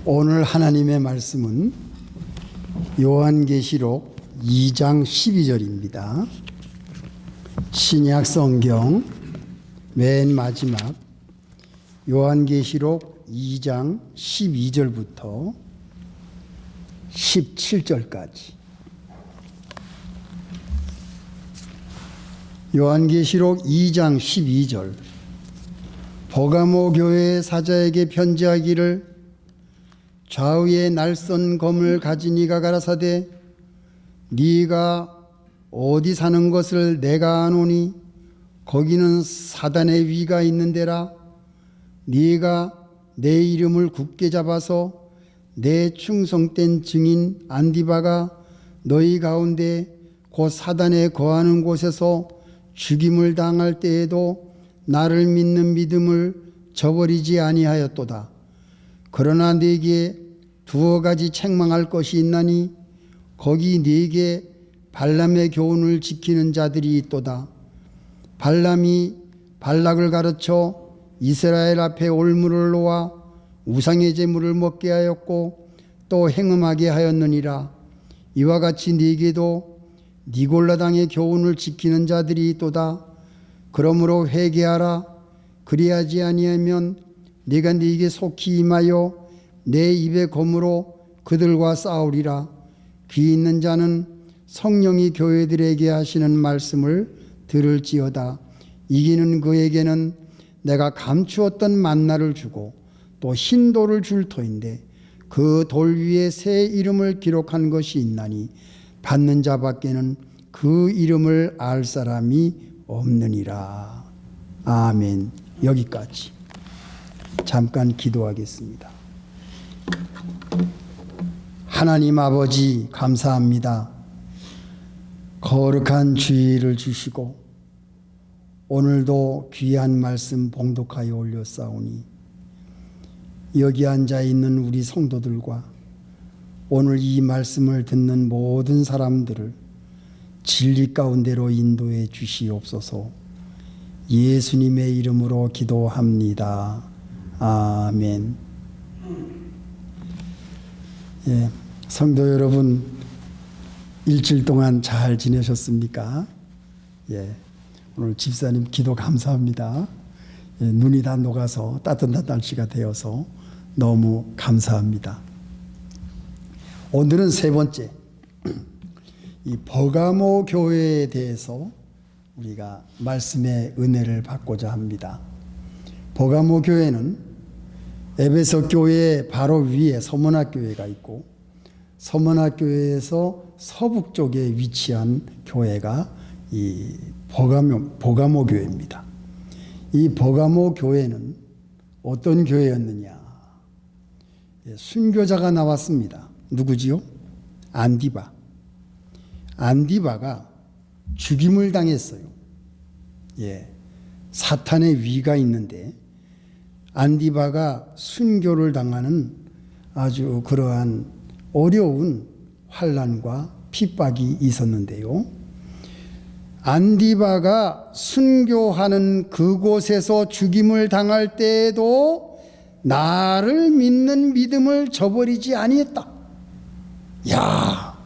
오늘 하나님의 말씀은 요한계시록 2장 12절입니다. 신약 성경 맨 마지막 요한계시록 2장 12절부터 17절까지. 요한계시록 2장 12절. 버가모 교회 사자에게 편지하기를 좌우에 날선 검을 가진 이가 가라사대 네가 어디 사는 것을 내가 아노니 거기는 사단의 위가 있는 데라. 네가 내 이름을 굳게 잡아서 내 충성된 증인 안디바가 너희 가운데 곧 사단에 거하는 곳에서 죽임을 당할 때에도 나를 믿는 믿음을 저버리지 아니하였도다. 그러나 네게 두어 가지 책망할 것이 있나니 거기 네게 발람의 교훈을 지키는 자들이 있도다. 발람이 발락을 가르쳐 이스라엘 앞에 올무를 놓아 우상의 제물을 먹게 하였고 또 행음하게 하였느니라. 이와 같이 네게도 니골라당의 교훈을 지키는 자들이 있도다. 그러므로 회개하라. 그리하지 아니하면 네가 네게 속히 임하여 내 입의 검으로 그들과 싸우리라. 귀 있는 자는 성령이 교회들에게 하시는 말씀을 들을지어다. 이기는 그에게는 내가 감추었던 만나를 주고 또 흰 돌을 줄 터인데 그 돌 위에 새 이름을 기록한 것이 있나니 받는 자밖에는 그 이름을 알 사람이 없느니라. 아멘. 여기까지. 잠깐 기도하겠습니다. 하나님 아버지 감사합니다. 거룩한 주의를 주시고 오늘도 귀한 말씀 봉독하여 올렸사오니 여기 앉아 있는 우리 성도들과 오늘 이 말씀을 듣는 모든 사람들을 진리 가운데로 인도해 주시옵소서. 예수님의 이름으로 기도합니다. 아멘. 예, 성도 여러분, 일주일 동안 잘 지내셨습니까? 예, 오늘 집사님 기도 감사합니다. 예, 눈이 다 녹아서 따뜻한 날씨가 되어서 너무 감사합니다. 오늘은 세 번째, 이 버가모 교회에 대해서 우리가 말씀의 은혜를 받고자 합니다. 버가모 교회는 에베소 교회 바로 위에 서문화 교회가 있고 서문화 교회에서 서북쪽에 위치한 교회가 이 버가모 교회입니다. 이 버가모 교회는 어떤 교회였느냐? 순교자가 나왔습니다. 누구지요? 안디바. 안디바가 죽임을 당했어요. 예, 사탄의 위가 있는데 안디바가 순교를 당하는 아주 그러한 어려운 환난과 핍박이 있었는데요. 안디바가 순교하는 그곳에서 죽임을 당할 때에도 나를 믿는 믿음을 저버리지 아니했다. 야,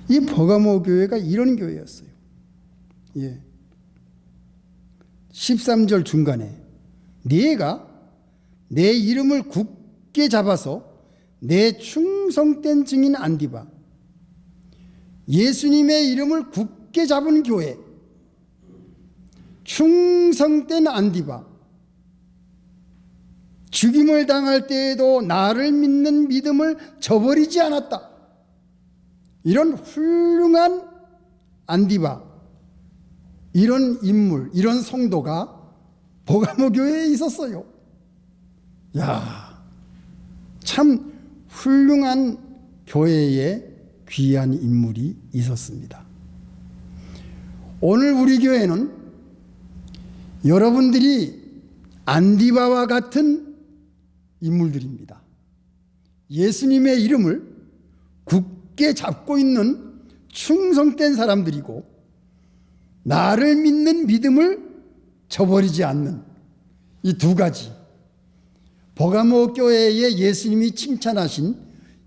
이 버가모 교회가 이런 교회였어요. 예. 13절 중간에 네가 내 이름을 굳게 잡아서 내 충성된 증인 안디바, 예수님의 이름을 굳게 잡은 교회, 충성된 안디바, 죽임을 당할 때에도 나를 믿는 믿음을 저버리지 않았다. 이런 훌륭한 안디바, 이런 인물, 이런 성도가 버가모 교회에 있었어요. 야, 참 훌륭한 교회에 귀한 인물이 있었습니다. 오늘 우리 교회는 여러분들이 안디바와 같은 인물들입니다. 예수님의 이름을 굳게 잡고 있는 충성된 사람들이고 나를 믿는 믿음을 저버리지 않는 이 두 가지, 버가모 교회에 예수님이 칭찬하신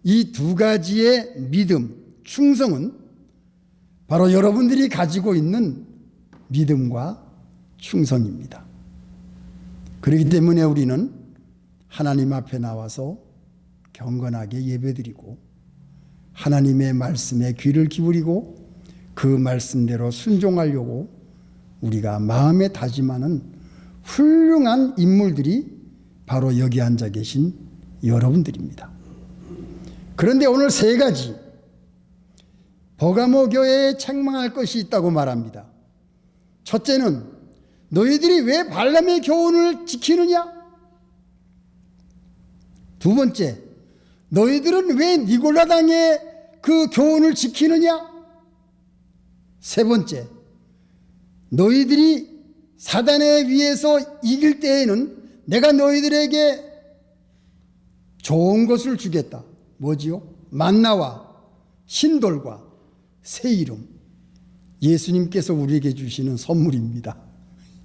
이 두 가지의 믿음, 충성은 바로 여러분들이 가지고 있는 믿음과 충성입니다. 그렇기 때문에 우리는 하나님 앞에 나와서 경건하게 예배드리고 하나님의 말씀에 귀를 기울이고 그 말씀대로 순종하려고 우리가 마음에 다짐하는 훌륭한 인물들이 바로 여기 앉아 계신 여러분들입니다. 그런데 오늘 세 가지 버가모 교회에 책망할 것이 있다고 말합니다. 첫째는 너희들이 왜 발람의 교훈을 지키느냐? 두 번째, 너희들은 왜 니골라당의 그 교훈을 지키느냐? 세 번째, 너희들이 사단에 의해서 이길 때에는 내가 너희들에게 좋은 것을 주겠다. 뭐지요? 만나와 신돌과 새 이름. 예수님께서 우리에게 주시는 선물입니다.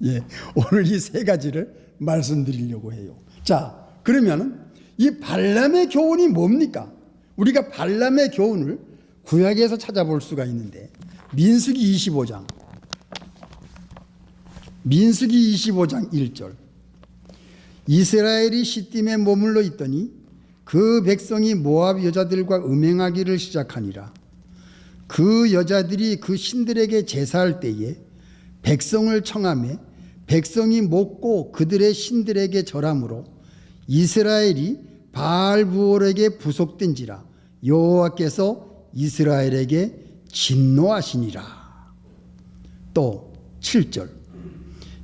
예, 오늘 이 세 가지를 말씀드리려고 해요. 자, 그러면 이 발람의 교훈이 뭡니까? 우리가 발람의 교훈을 구약에서 찾아볼 수가 있는데 민수기 25장 1절 이스라엘이 시딤에 머물러 있더니 그 백성이 모압 여자들과 음행하기를 시작하니라. 그 여자들이 그 신들에게 제사할 때에 백성을 청하매 백성이 먹고 그들의 신들에게 절함으로 이스라엘이 바알부올에게 부속된지라. 여호와께서 이스라엘에게 진노하시니라. 또 7절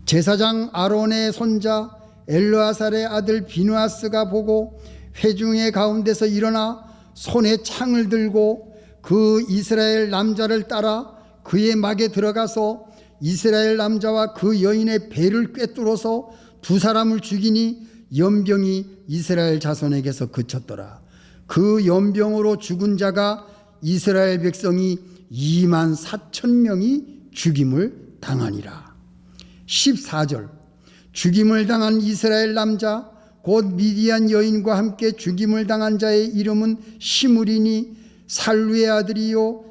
제사장 아론의 손자 엘르아살의 아들 비누아스가 보고 회중의 가운데서 일어나 손에 창을 들고 그 이스라엘 남자를 따라 그의 막에 들어가서 이스라엘 남자와 그 여인의 배를 꿰뚫어서 두 사람을 죽이니 연병이 이스라엘 자손에게서 그쳤더라. 그 연병으로 죽은 자가 이스라엘 백성이 2만 4천 명이 죽임을 당하니라. 14절 죽임을 당한 이스라엘 남자 곧 미디안 여인과 함께 죽임을 당한 자의 이름은 시므리니 살루의 아들이요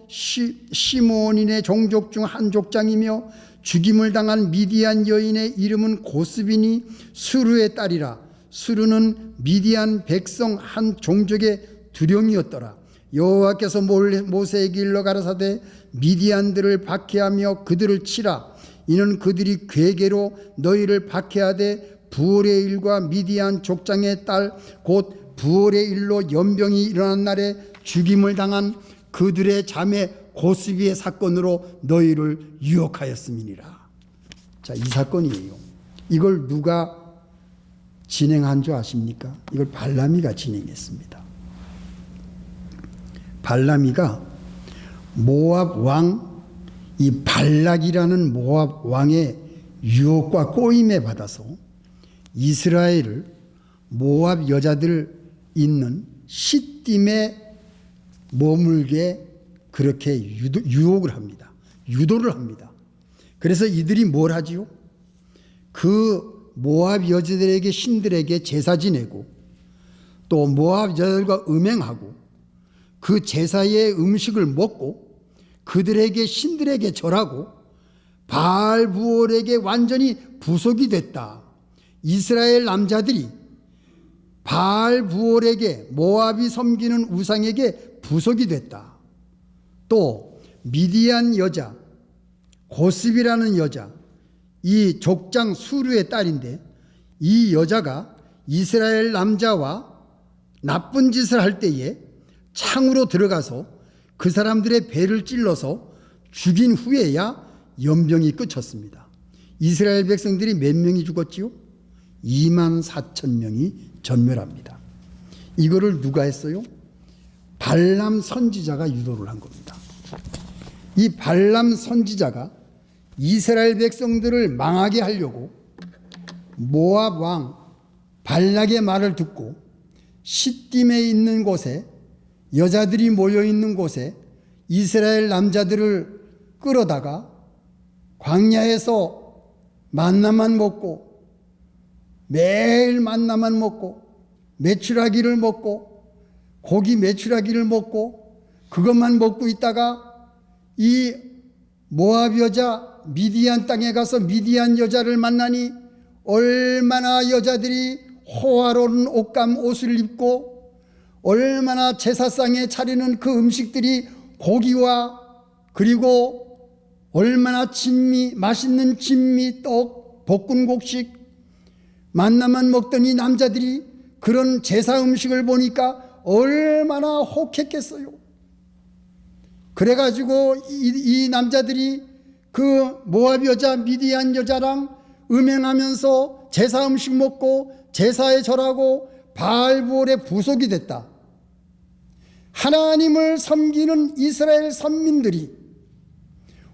시므온인의 종족 중 한 족장이며 죽임을 당한 미디안 여인의 이름은 고스비니 수르의 딸이라. 수르는 미디안 백성 한 종족의 두령이었더라. 여호와께서 모세에게 일러 가라사대 미디안들을 박해하며 그들을 치라. 이는 그들이 괴계로 너희를 박해하되 부올의 일과 미디안 족장의 딸 곧 부올의 일로 연병이 일어난 날에 죽임을 당한 그들의 자매 고스비의 사건으로 너희를 유혹하였음이니라. 자, 이 사건이에요. 이걸 누가 진행한 줄 아십니까? 이걸 발람이가 진행했습니다. 발람이가 모압 왕 이 발락이라는 모압 왕의 유혹과 꼬임에 받아서 이스라엘을 모압 여자들 있는 시딤에 머물게 그렇게 유혹을 합니다. 유도를 합니다. 그래서 이들이 뭘 하지요? 그 모압 여자들에게 신들에게 제사 지내고 또 모압 여자들과 음행하고 그 제사의 음식을 먹고 그들에게 신들에게 절하고 바알부올에게 완전히 부속이 됐다. 이스라엘 남자들이 바알부올에게 모압이 섬기는 우상에게 부속이 됐다. 또 미디안 여자 고스비라는 여자 이 족장 수르의 딸인데 이 여자가 이스라엘 남자와 나쁜 짓을 할 때에 창으로 들어가서 그 사람들의 배를 찔러서 죽인 후에야 연병이 끝쳤습니다. 이스라엘 백성들이 몇 명이 죽었지요? 2만 4천 명이 전멸합니다. 이거를 누가 했어요? 발람 선지자가 유도를 한 겁니다. 이 발람 선지자가 이스라엘 백성들을 망하게 하려고 모압 왕 발락의 말을 듣고 시딤에 있는 곳에 여자들이 모여있는 곳에 이스라엘 남자들을 끌어다가 광야에서 만나만 먹고 매일 만나만 먹고 메추라기를 먹고 고기 메추라기를 먹고 그것만 먹고 있다가 이 모압 여자 미디안 땅에 가서 미디안 여자를 만나니 얼마나 여자들이 호화로운 옷감 옷을 입고 얼마나 제사상에 차리는 그 음식들이 고기와 그리고 얼마나 맛있는 진미, 떡, 볶은곡식 만나만 먹던 이 남자들이 그런 제사 음식을 보니까 얼마나 혹했겠어요. 그래가지고 이 남자들이 그 모압 여자 미디안 여자랑 음행하면서 제사 음식 먹고 제사에 절하고 바알볼의 부속이 됐다. 하나님을 섬기는 이스라엘 선민들이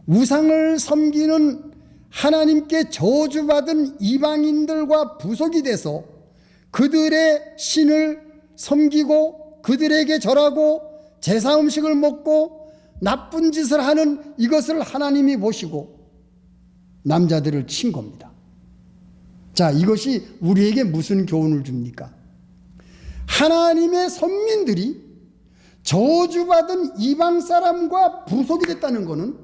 우상을 섬기는 하나님께 저주받은 이방인들과 부속이 돼서 그들의 신을 섬기고 그들에게 절하고 제사 음식을 먹고 나쁜 짓을 하는 이것을 하나님이 보시고 남자들을 친 겁니다. 자, 이것이 우리에게 무슨 교훈을 줍니까? 하나님의 선민들이 저주받은 이방 사람과 부속이 됐다는 것은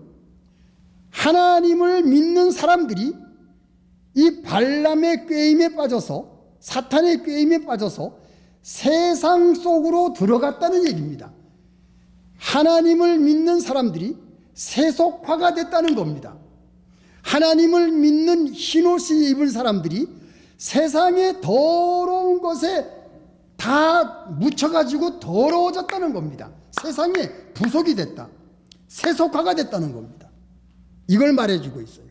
하나님을 믿는 사람들이 이 발람의 꾀임에 빠져서 사탄의 꾀임에 빠져서 세상 속으로 들어갔다는 얘기입니다. 하나님을 믿는 사람들이 세속화가 됐다는 겁니다. 하나님을 믿는 흰옷을 입은 사람들이 세상의 더러운 것에 다 묻혀가지고 더러워졌다는 겁니다. 세상에 부속이 됐다. 세속화가 됐다는 겁니다. 이걸 말해주고 있어요.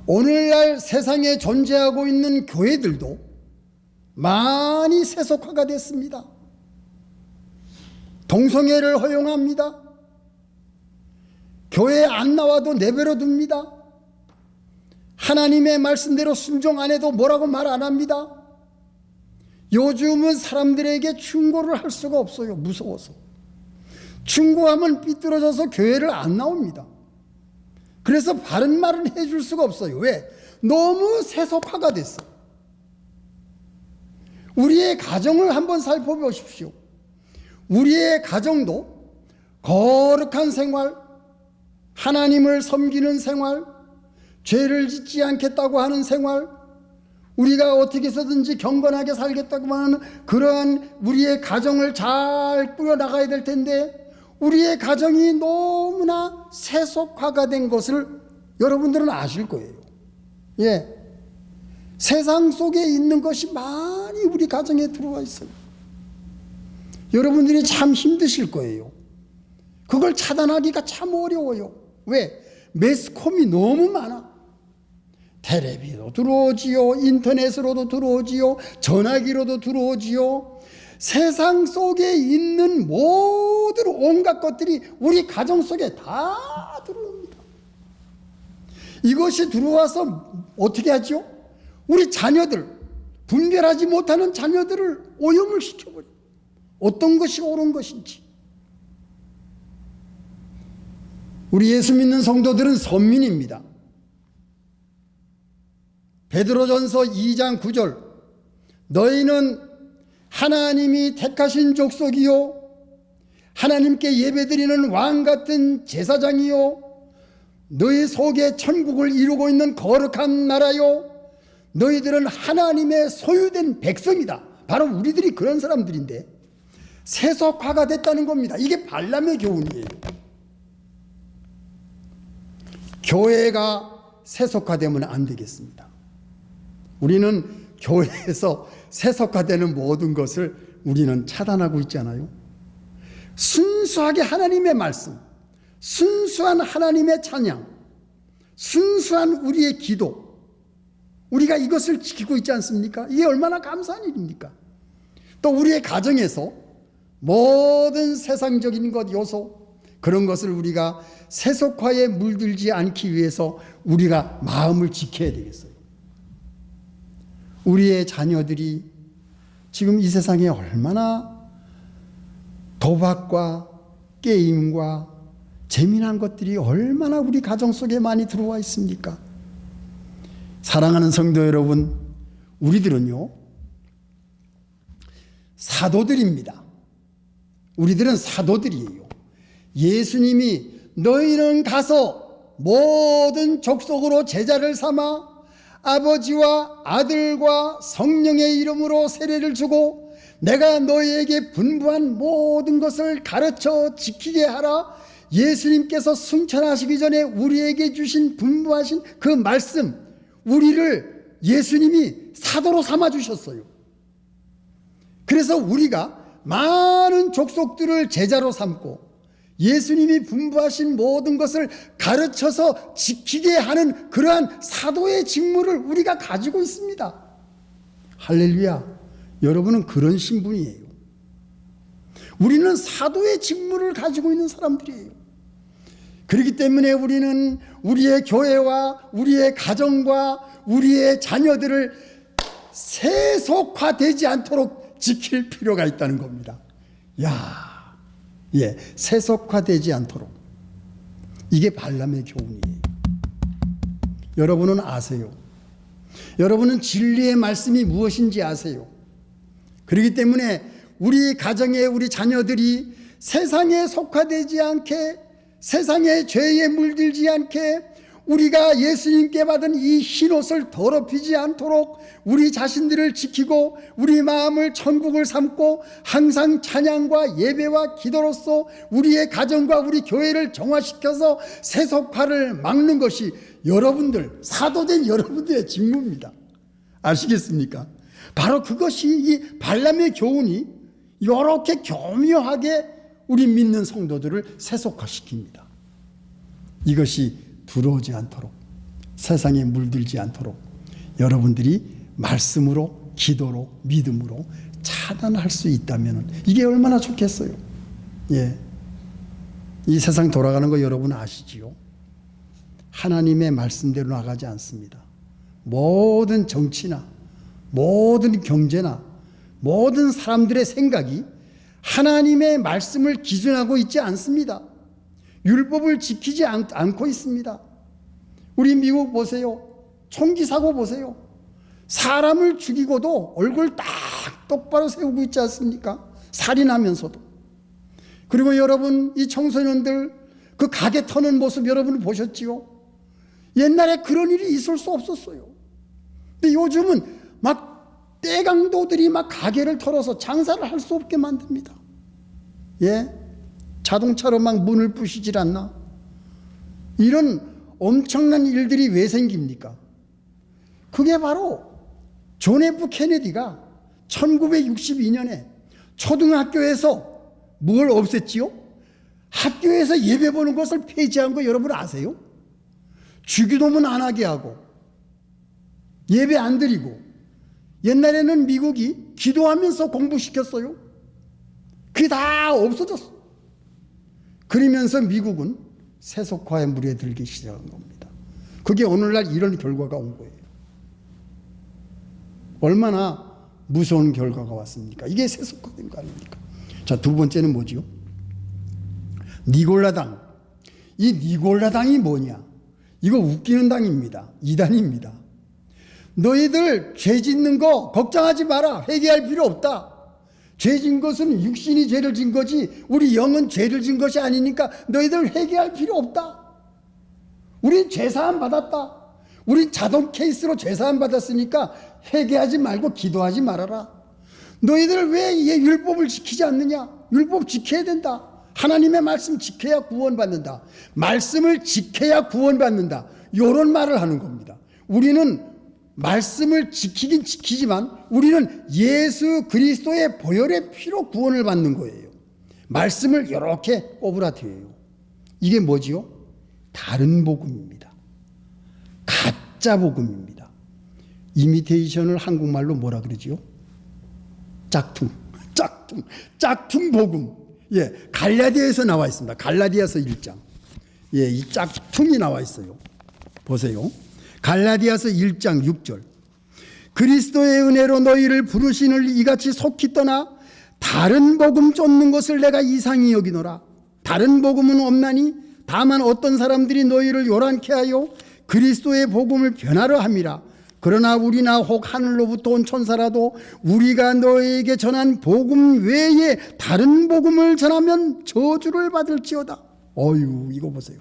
오늘날 세상에 존재하고 있는 교회들도 많이 세속화가 됐습니다. 동성애를 허용합니다. 교회에 안 나와도 내버려 둡니다. 하나님의 말씀대로 순종 안 해도 뭐라고 말 안 합니다. 요즘은 사람들에게 충고를 할 수가 없어요. 무서워서. 충고하면 삐뚤어져서 교회를 안 나옵니다. 그래서 바른 말을 해줄 수가 없어요. 왜? 너무 세속화가 됐어. 우리의 가정을 한번 살펴보십시오. 우리의 가정도 거룩한 생활, 하나님을 섬기는 생활, 죄를 짓지 않겠다고 하는 생활, 우리가 어떻게 해서든지 경건하게 살겠다고 하는 그러한 우리의 가정을 잘 꾸려나가야 될 텐데 우리의 가정이 너무나 세속화가 된 것을 여러분들은 아실 거예요. 예, 세상 속에 있는 것이 많이 우리 가정에 들어와 있어요. 여러분들이 참 힘드실 거예요. 그걸 차단하기가 참 어려워요. 왜? 매스컴이 너무 많아. 텔레비도 들어오지요. 인터넷으로도 들어오지요. 전화기로도 들어오지요. 세상 속에 있는 모든 온갖 것들이 우리 가정 속에 다 들어옵니다. 이것이 들어와서 어떻게 하죠? 우리 자녀들, 분별하지 못하는 자녀들을 오염을 시켜버려요. 어떤 것이 옳은 것인지. 우리 예수 믿는 성도들은 선민입니다. 베드로전서 2장 9절 너희는 하나님이 택하신 족속이요 하나님께 예배드리는 왕같은 제사장이요 너희 속에 천국을 이루고 있는 거룩한 나라요 너희들은 하나님의 소유된 백성이다. 바로 우리들이 그런 사람들인데 세속화가 됐다는 겁니다. 이게 발람의 교훈이에요. 교회가 세속화되면 안 되겠습니다. 우리는 교회에서 세속화되는 모든 것을 우리는 차단하고 있잖아요. 순수하게 하나님의 말씀, 순수한 하나님의 찬양, 순수한 우리의 기도, 우리가 이것을 지키고 있지 않습니까? 이게 얼마나 감사한 일입니까? 또 우리의 가정에서 모든 세상적인 것 요소 그런 것을 우리가 세속화에 물들지 않기 위해서 우리가 마음을 지켜야 되겠어요. 우리의 자녀들이 지금 이 세상에 얼마나 도박과 게임과 재미난 것들이 얼마나 우리 가정 속에 많이 들어와 있습니까? 사랑하는 성도 여러분, 우리들은요, 사도들입니다. 우리들은 사도들이에요. 예수님이 너희는 가서 모든 족속으로 제자를 삼아 아버지와 아들과 성령의 이름으로 세례를 주고 내가 너희에게 분부한 모든 것을 가르쳐 지키게 하라. 예수님께서 승천하시기 전에 우리에게 주신 분부하신 그 말씀, 우리를 예수님이 사도로 삼아 주셨어요. 그래서 우리가 많은 족속들을 제자로 삼고 예수님이 분부하신 모든 것을 가르쳐서 지키게 하는 그러한 사도의 직무를 우리가 가지고 있습니다. 할렐루야. 여러분은 그런 신분이에요. 우리는 사도의 직무를 가지고 있는 사람들이에요. 그렇기 때문에 우리는 우리의 교회와 우리의 가정과 우리의 자녀들을 세속화되지 않도록 지킬 필요가 있다는 겁니다. 세속화되지 않도록. 이게 발람의 교훈이에요. 여러분은 아세요. 여러분은 진리의 말씀이 무엇인지 아세요. 그렇기 때문에 우리 가정에 우리 자녀들이 세상에 속화되지 않게, 세상의 죄에 물들지 않게, 우리가 예수님께 받은 이 흰옷을 더럽히지 않도록 우리 자신들을 지키고 우리 마음을 천국을 삼고 항상 찬양과 예배와 기도로서 우리의 가정과 우리 교회를 정화시켜서 세속화를 막는 것이 여러분들, 사도된 여러분들의 직무입니다. 아시겠습니까? 바로 그것이 이 발람의 교훈이 이렇게 교묘하게 우리 믿는 성도들을 세속화시킵니다. 이것이 들어오지 않도록, 세상에 물들지 않도록 여러분들이 말씀으로, 기도로, 믿음으로 차단할 수 있다면 이게 얼마나 좋겠어요. 이 세상 돌아가는 거 여러분 아시지요? 하나님의 말씀대로 나가지 않습니다. 모든 정치나 모든 경제나 모든 사람들의 생각이 하나님의 말씀을 기준하고 있지 않습니다. 율법을 지키지 않고 있습니다. 우리 미국 보세요. 총기 사고 보세요. 사람을 죽이고도 얼굴 딱 똑바로 세우고 있지 않습니까? 살인하면서도. 그리고 여러분, 이 청소년들 그 가게 터는 모습 여러분 보셨지요? 옛날에 그런 일이 있을 수 없었어요. 근데 요즘은 막 떼강도들이 막 가게를 털어서 장사를 할 수 없게 만듭니다. 자동차로 막 문을 부시질 않나? 이런 엄청난 일들이 왜 생깁니까? 그게 바로 존 F 케네디가 1962년에 초등학교에서 뭘 없앴지요? 학교에서 예배 보는 것을 폐지한 거 여러분 아세요? 주기도문 안 하게 하고 예배 안 드리고. 옛날에는 미국이 기도하면서 공부시켰어요. 그게 다 없어졌어. 그러면서 미국은 세속화의 물에 들기 시작한 겁니다. 그게 오늘날 이런 결과가 온 거예요. 얼마나 무서운 결과가 왔습니까? 이게 세속화된 거 아닙니까? 자, 두 번째는 뭐지요? 니골라당. 이 니골라당이 뭐냐? 이거 웃기는 당입니다. 이단입니다. 너희들 죄 짓는 거 걱정하지 마라. 회개할 필요 없다. 죄 진 것은 육신이 죄를 진 거지 우리 영은 죄를 진 것이 아니니까 너희들 회개할 필요 없다. 우린 죄사함 받았다. 우린 자동 케이스로 죄사함 받았으니까 회개하지 말고 기도하지 말아라. 너희들 왜 이 율법을 지키지 않느냐? 율법 지켜야 된다. 하나님의 말씀 지켜야 구원받는다. 말씀을 지켜야 구원받는다. 이런 말을 하는 겁니다. 우리는 말씀을 지키긴 지키지만 우리는 예수 그리스도의 보혈의 피로 구원을 받는 거예요. 말씀을 이렇게 꼬부라뜨려요. 이게 뭐지요? 다른 복음입니다. 가짜 복음입니다. 이미테이션을 한국말로 뭐라 그러지요? 짝퉁 복음. 갈라디아에서 나와 있습니다. 갈라디아서 1장. 이 짝퉁이 나와 있어요. 보세요. 갈라디아서 1장 6절. 그리스도의 은혜로 너희를 부르시는 이같이 속히 떠나 다른 복음 쫓는 것을 내가 이상히 여기노라. 다른 복음은 없나니 다만 어떤 사람들이 너희를 요란케 하여 그리스도의 복음을 변하려 함이라. 그러나 우리나 혹 하늘로부터 온 천사라도 우리가 너에게 전한 복음 외에 다른 복음을 전하면 저주를 받을지어다. 어휴, 이거 보세요.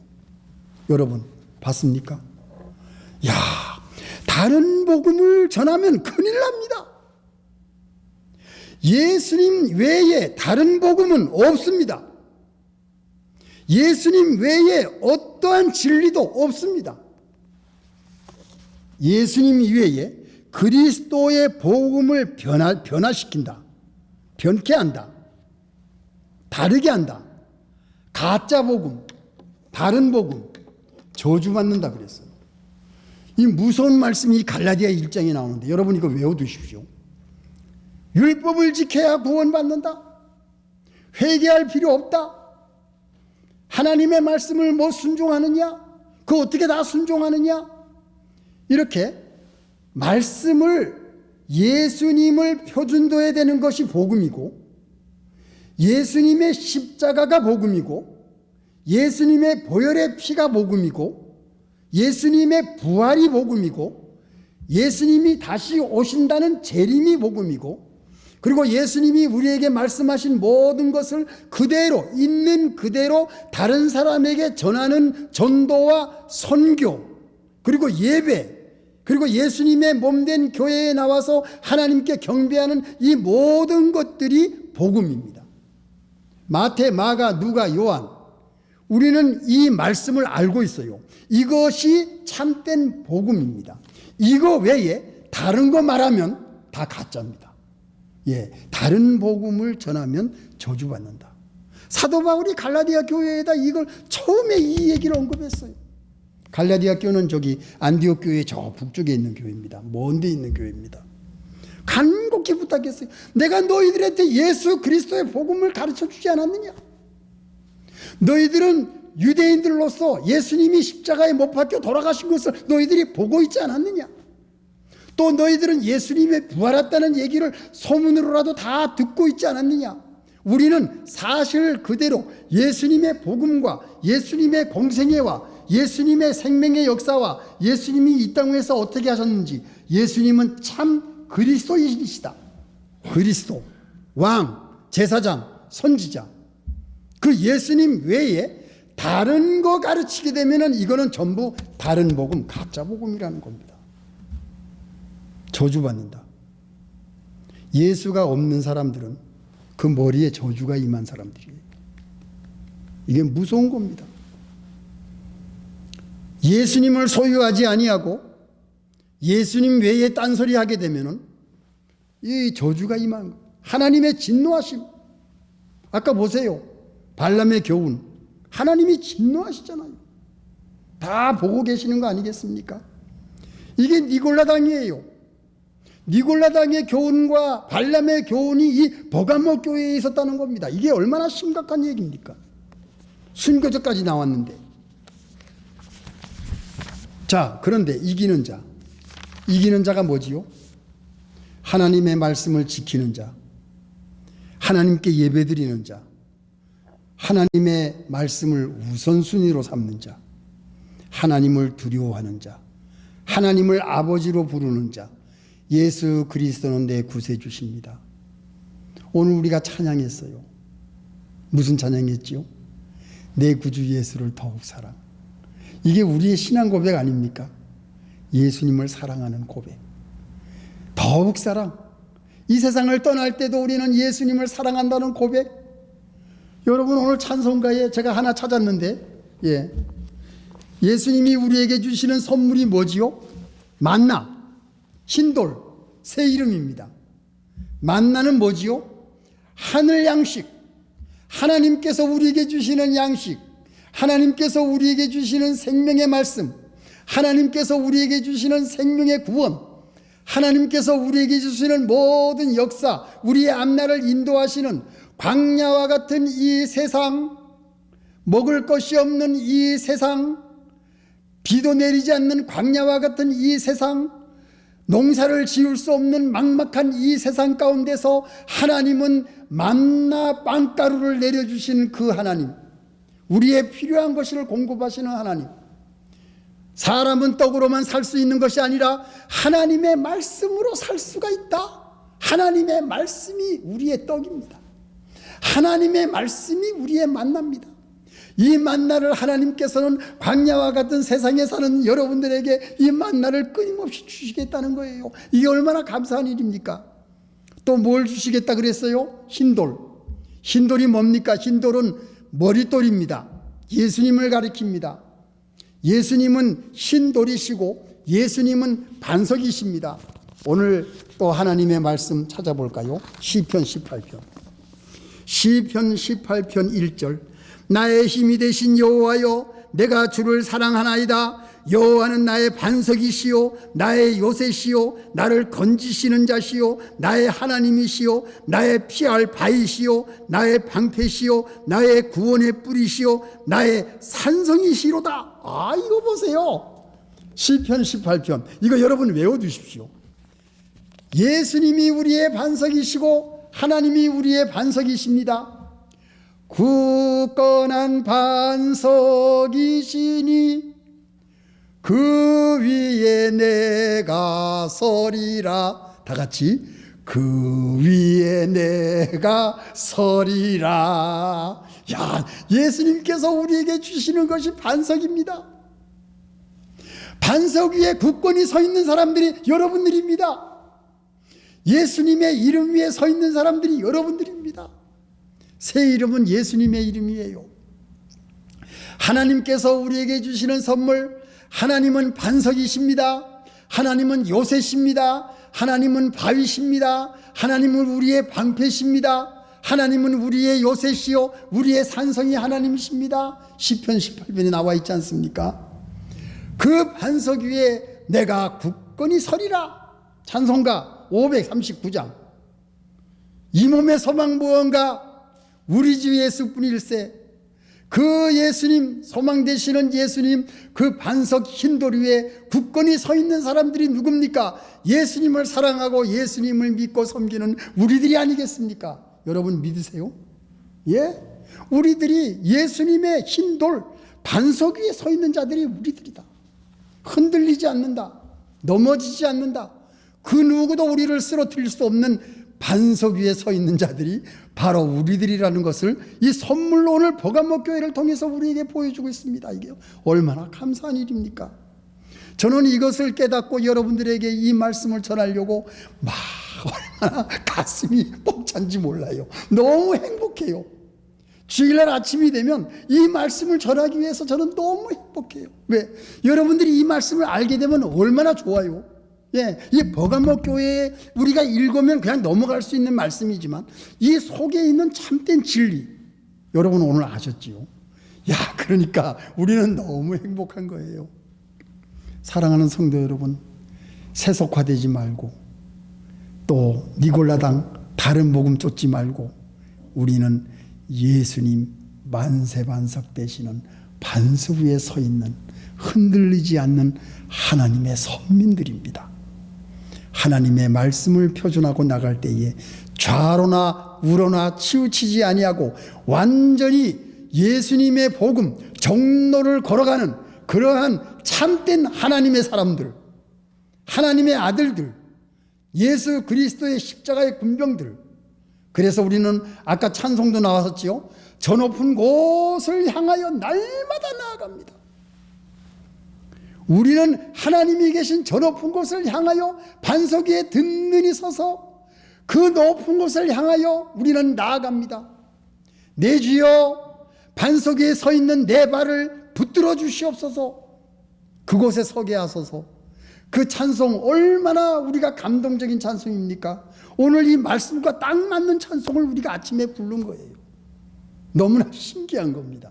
여러분 봤습니까? 야, 다른 복음을 전하면 큰일 납니다. 예수님 외에 다른 복음은 없습니다. 예수님 외에 어떠한 진리도 없습니다. 예수님 이외에 그리스도의 복음을 변화시킨다, 변케 한다, 다르게 한다, 가짜 복음, 다른 복음, 저주받는다 그랬어요. 이 무서운 말씀이 갈라디아 1장에 나오는데 여러분 이거 외워두십시오. 율법을 지켜야 구원받는다, 회개할 필요 없다, 하나님의 말씀을 뭐 순종하느냐, 그거 어떻게 다 순종하느냐, 이렇게 말씀을, 예수님을 표준둬야 되는 것이 복음이고, 예수님의 십자가가 복음이고, 예수님의 보혈의 피가 복음이고, 예수님의 부활이 복음이고, 예수님이 다시 오신다는 재림이 복음이고, 그리고 예수님이 우리에게 말씀하신 모든 것을 그대로, 있는 그대로 다른 사람에게 전하는 전도와 선교, 그리고 예배, 그리고 예수님의 몸된 교회에 나와서 하나님께 경배하는 이 모든 것들이 복음입니다. 마태, 마가, 누가, 요한, 우리는 이 말씀을 알고 있어요. 이것이 참된 복음입니다. 이거 외에 다른 거 말하면 다 가짜입니다. 예, 다른 복음을 전하면 저주받는다. 사도 바울이 갈라디아 교회에다 이걸 처음에 이 얘기를 언급했어요. 갈라디아 교회는 저기 안디옥 교회 저 북쪽에 있는 교회입니다. 먼 데 있는 교회입니다. 간곡히 부탁했어요. 내가 너희들한테 예수 그리스도의 복음을 가르쳐 주지 않았느냐? 너희들은 유대인들로서 예수님이 십자가에 못 박혀 돌아가신 것을 너희들이 보고 있지 않았느냐? 또 너희들은 예수님의 부활했다는 얘기를 소문으로라도 다 듣고 있지 않았느냐? 우리는 사실 그대로 예수님의 복음과 예수님의 공생애와 예수님의 생명의 역사와 예수님이 이 땅에서 어떻게 하셨는지, 예수님은 참 그리스도이시다. 그리스도, 왕, 제사장, 선지자. 그 예수님 외에 다른 거 가르치게 되면은 이거는 전부 다른 복음, 가짜 복음이라는 겁니다. 저주받는다. 예수가 없는 사람들은 그 머리에 저주가 임한 사람들이에요. 이게 무서운 겁니다. 예수님을 소유하지 아니하고 예수님 외에 딴소리 하게 되면은 이 저주가 임한 거예요. 하나님의 진노하심. 아까 보세요. 발람의 교훈. 하나님이 진노하시잖아요. 다 보고 계시는 거 아니겠습니까? 이게 니골라당이에요. 니골라당의 교훈과 발람의 교훈이 이 버가모 교회에 있었다는 겁니다. 이게 얼마나 심각한 얘기입니까? 순교자까지 나왔는데. 자, 그런데 이기는 자. 이기는 자가 뭐지요? 하나님의 말씀을 지키는 자, 하나님께 예배드리는 자, 하나님의 말씀을 우선순위로 삼는 자, 하나님을 두려워하는 자, 하나님을 아버지로 부르는 자, 예수 그리스도는 내 구세주십니다. 오늘 우리가 찬양했어요. 무슨 찬양했지요? 내 구주 예수를 더욱 사랑. 이게 우리의 신앙 고백 아닙니까? 예수님을 사랑하는 고백. 더욱 사랑. 이 세상을 떠날 때도 우리는 예수님을 사랑한다는 고백. 여러분, 오늘 찬송가에 제가 하나 찾았는데, 예수님이 우리에게 주시는 선물이 뭐지요? 만나, 흰돌, 새 이름입니다. 만나는 뭐지요? 하늘 양식. 하나님께서 우리에게 주시는 양식, 하나님께서 우리에게 주시는 생명의 말씀, 하나님께서 우리에게 주시는 생명의 구원, 하나님께서 우리에게 주시는 모든 역사, 우리의 앞날을 인도하시는 광야와 같은 이 세상, 먹을 것이 없는 이 세상, 비도 내리지 않는 광야와 같은 이 세상, 농사를 지을 수 없는 막막한 이 세상 가운데서 하나님은 만나 빵가루를 내려주시는 그 하나님, 우리의 필요한 것을 공급하시는 하나님, 사람은 떡으로만 살 수 있는 것이 아니라 하나님의 말씀으로 살 수가 있다. 하나님의 말씀이 우리의 떡입니다. 하나님의 말씀이 우리의 만나입니다. 이 만나를 하나님께서는 광야와 같은 세상에 사는 여러분들에게 이 만나를 끊임없이 주시겠다는 거예요. 이게 얼마나 감사한 일입니까? 또 뭘 주시겠다 그랬어요? 흰돌. 흰돌이 뭡니까? 흰돌은 머릿돌입니다. 예수님을 가리킵니다. 예수님은 흰돌이시고 예수님은 반석이십니다. 오늘 또 하나님의 말씀 찾아볼까요? 시편 18편. 시편 18편 1절. 나의 힘이 되신 여호와여, 내가 주를 사랑하나이다. 여호와는 나의 반석이시요 나의 요새시요 나를 건지시는 자시요 나의 하나님이시요 나의 피할 바위시요 나의 방패시요 나의 구원의 뿌리시요 나의 산성이시로다. 아, 이거 보세요. 시편 18편 이거 여러분 외워두십시오. 예수님이 우리의 반석이시고 하나님이 우리의 반석이십니다. 굳건한 반석이시니 그 위에 내가 서리라. 다 같이 그 위에 내가 서리라. 야, 예수님께서 우리에게 주시는 것이 반석입니다. 반석 위에 굳건히 서 있는 사람들이 여러분들입니다. 예수님의 이름 위에 서 있는 사람들이 여러분들입니다. 새 이름은 예수님의 이름이에요. 하나님께서 우리에게 주시는 선물, 하나님은 반석이십니다. 하나님은 요새십니다. 하나님은 바위십니다. 하나님은 우리의 방패십니다. 하나님은 우리의 요새시요 우리의 산성이 하나님이십니다. 시편 18편에 나와 있지 않습니까? 그 반석 위에 내가 굳건히 서리라. 찬송가 539장. 이 몸의 소망 무언가 우리 주 예수뿐일세. 그 예수님, 소망 되시는 예수님, 그 반석 흰돌 위에 굳건히 서 있는 사람들이 누굽니까? 예수님을 사랑하고 예수님을 믿고 섬기는 우리들이 아니겠습니까? 여러분 믿으세요? 예? 우리들이 예수님의 흰돌 반석 위에 서 있는 자들이 우리들이다. 흔들리지 않는다. 넘어지지 않는다. 그 누구도 우리를 쓰러뜨릴 수 없는 반석 위에 서 있는 자들이 바로 우리들이라는 것을 이 선물로 오늘 버가모 교회를 통해서 우리에게 보여주고 있습니다. 이게 얼마나 감사한 일입니까? 저는 이것을 깨닫고 여러분들에게 이 말씀을 전하려고 막 얼마나 가슴이 벅찬지 몰라요. 너무 행복해요. 주일날 아침이 되면 이 말씀을 전하기 위해서 저는 너무 행복해요. 왜? 여러분들이 이 말씀을 알게 되면 얼마나 좋아요. 예, 이 버가모 교회에 우리가 읽으면 그냥 넘어갈 수 있는 말씀이지만 이 속에 있는 참된 진리 여러분 오늘 아셨지요? 야, 그러니까 우리는 너무 행복한 거예요. 사랑하는 성도 여러분, 세속화되지 말고 또 니골라당 다른 복음 쫓지 말고 우리는 예수님 만세반석 되시는 반석 위에 서 있는 흔들리지 않는 하나님의 선민들입니다. 하나님의 말씀을 표준하고 나갈 때에 좌로나 우로나 치우치지 아니하고 완전히 예수님의 복음 정로를 걸어가는 그러한 참된 하나님의 사람들, 하나님의 아들들, 예수 그리스도의 십자가의 군병들. 그래서 우리는 아까 찬송도 나왔었지요. 저 높은 곳을 향하여 날마다 나아갑니다. 우리는 하나님이 계신 저 높은 곳을 향하여 반석 위에 든든히 서서 그 높은 곳을 향하여 우리는 나아갑니다. 내 주여, 반석 위에 서 있는 내 발을 붙들어 주시옵소서. 그곳에 서게 하소서. 그 찬송 얼마나 우리가 감동적인 찬송입니까? 오늘 이 말씀과 딱 맞는 찬송을 우리가 아침에 부른 거예요. 너무나 신기한 겁니다.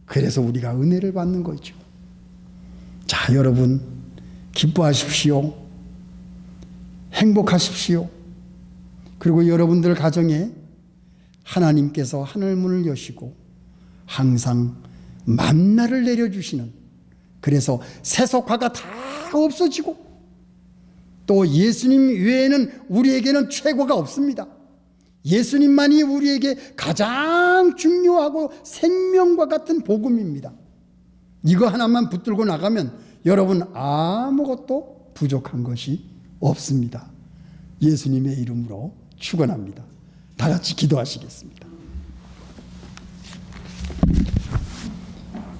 그래서 우리가 은혜를 받는 거죠. 자, 여러분 기뻐하십시오. 행복하십시오. 그리고 여러분들 가정에 하나님께서 하늘문을 여시고 항상 만나를 내려주시는, 그래서 세속화가 다 없어지고 또 예수님 외에는 우리에게는 최고가 없습니다. 예수님만이 우리에게 가장 중요하고 생명과 같은 복음입니다. 이거 하나만 붙들고 나가면 여러분 아무것도 부족한 것이 없습니다. 예수님의 이름으로 축원합니다. 다 같이 기도하시겠습니다.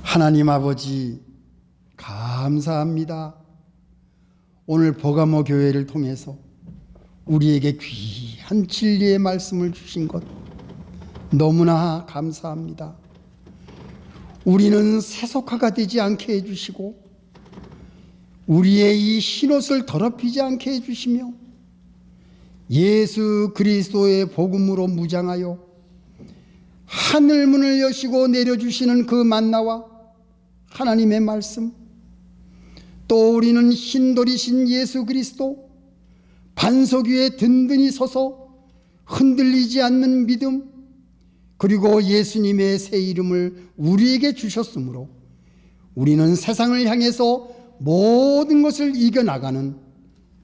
하나님 아버지 감사합니다. 오늘 버가모 교회를 통해서 우리에게 귀한 진리의 말씀을 주신 것 너무나 감사합니다. 우리는 세속화가 되지 않게 해주시고 우리의 이 흰옷을 더럽히지 않게 해주시며 예수 그리스도의 복음으로 무장하여 하늘문을 여시고 내려주시는 그 만나와 하나님의 말씀, 또 우리는 흰돌이신 예수 그리스도 반석 위에 든든히 서서 흔들리지 않는 믿음, 그리고 예수님의 새 이름을 우리에게 주셨으므로 우리는 세상을 향해서 모든 것을 이겨나가는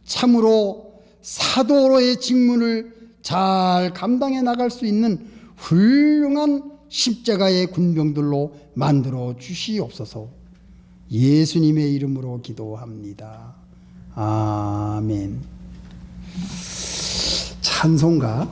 참으로 사도로의 직분을 잘 감당해 나갈 수 있는 훌륭한 십자가의 군병들로 만들어 주시옵소서. 예수님의 이름으로 기도합니다. 아멘. 찬송가